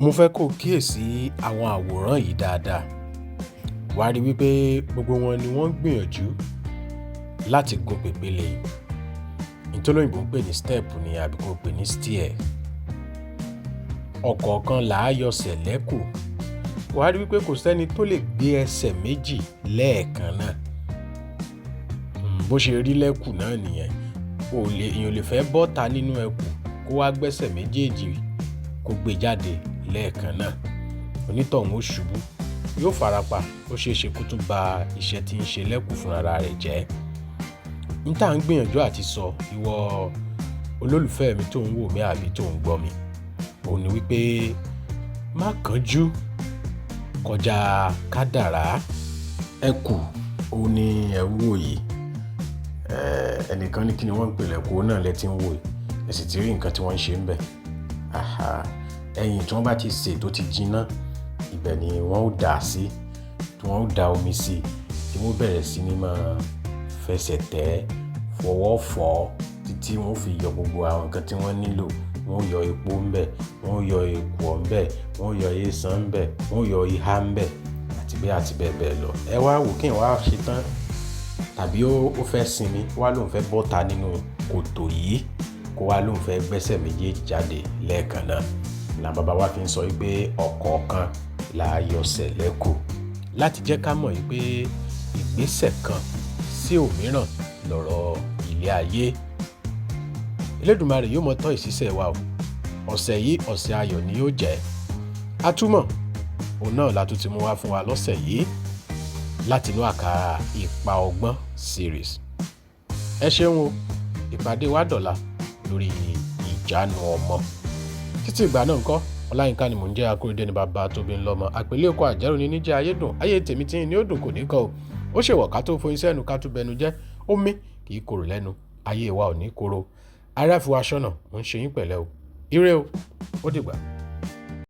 Mo fẹ́ kó kíyèsí àwọn àwòrán yìí dáadáa. Wà á rí wípé gbogbo wọn ni wọ́n ń gbìyànjú láti gun pèpele yìí. Ìtòlóyìnbó ń pè ní step ni àbí kó pè ní stair. Ọ̀kọ̀ọ̀kan là á yọsẹ̀ lẹ́kù. Wà á rí wípé kò sẹ́ni tó lè gbé ẹsẹ̀ méjì lẹ́ẹ̀kan náà. Bó ṣe rí lẹ́kù náà nìyẹn. Èèyàn lè fẹ́ bọ́ta nínú ẹkù kó wá gbẹ́sẹ̀ méjèèjì kó gbé jáde lẹ́ẹ̀kan náà. Onítọ̀hún ó ṣubú, yóò farapa, ó ṣeé ṣe kó tún ba iṣẹ́ tí ń ṣe lẹ́kù fún ara rẹ̀ jẹ́. Ní tá à ń gbìyànjú àti sọ, ìwọ olólùfẹ́ mi tó ń wò mí àbí tó ń gbọ́ mi, òun ni wípé má kánjú kọjá kádàrá. Ẹkù òun ni ẹ̀ ń wò yìí. Ẹnìkan ní kí ni wọ́n ń pè lẹ́kù náà lẹ́ tí ń wò yìí. Ẹ sì ti rí nǹkan tí wọ́n ń ṣe ń bẹ̀. Ẹ̀yìn tí wọ́n bá ti sè tó ti jiná, ibẹ̀ ni wọ́n ó dà sí, tí wọ́n ó da omi sí, tí wọ́n bẹ̀rẹ̀ sí ní máa fẹsẹ̀ tẹ̀, fọwọ́ fọ̀ títí wọ́n fi yọ gbogbo àwọn nǹkan tí wọ́n nílò. Wọ́n yọ epo ńbẹ̀, wọ́n yọ èkùọ́ ńbẹ̀, wọ́n yọ eéṣán ńbẹ̀, wọ́n yọ ihá ńbẹ̀ àti bẹ́ẹ̀ bẹ́ẹ̀ lọ. Ẹ wá wò kí n wá ṣe tán, tàbí ó fẹ́ sinmi, ó wá lóun fẹ́ bọ́ta nínú kòtò yìí, kó wá lóun fẹ́ gbẹ́sẹ̀ méjèèjì jáde lẹ́ẹ̀kan náà. Ìlànà bàbá wa fi ń sọ wípé ọ̀kọ̀ọ̀kan là á yọsẹ̀ lẹ́kù. Láti jẹ́ ká mọ̀ wípé ìgbésẹ̀ kan sí òmíràn lọ̀rọ̀ ilé ayé. Elédùmarè yóò mọ tọ́ ìṣiṣẹ́ wa o. Ọ̀sẹ̀ yìí ọ̀sẹ̀ ayọ̀ ni yóò jẹ́. Atúmọ̀ òun náà la tún ti mú wá fún wa lọ́sẹ̀ yìí láti inú àkàrà Ipa Ọgbọ́n series. Ẹ ṣeun o, ìpàdé wa dọ̀la lórí ìjánu ọmọ. Títí ìgbà náà ńkọ́, Ọláyínká ni mò ń jẹ́, Akóredé ni bàbá tó bí ń lọ́mọ. Àpèlé oko àjẹrò ni níjẹ́ ayé dùn. Ayé tèmi tí ní ó dùn kò ní kọ́ o. Ó ṣèwọ̀ ká tó foyín sẹ́nu ká tún bẹnu jẹ́. Ó mí kì í korò lẹ́nu. Ayé wa ò ní korò. Ará fi wa ṣọ́nà, mò ń ṣe yín pẹ̀lẹ́ o. Ire o, ó dìgbà.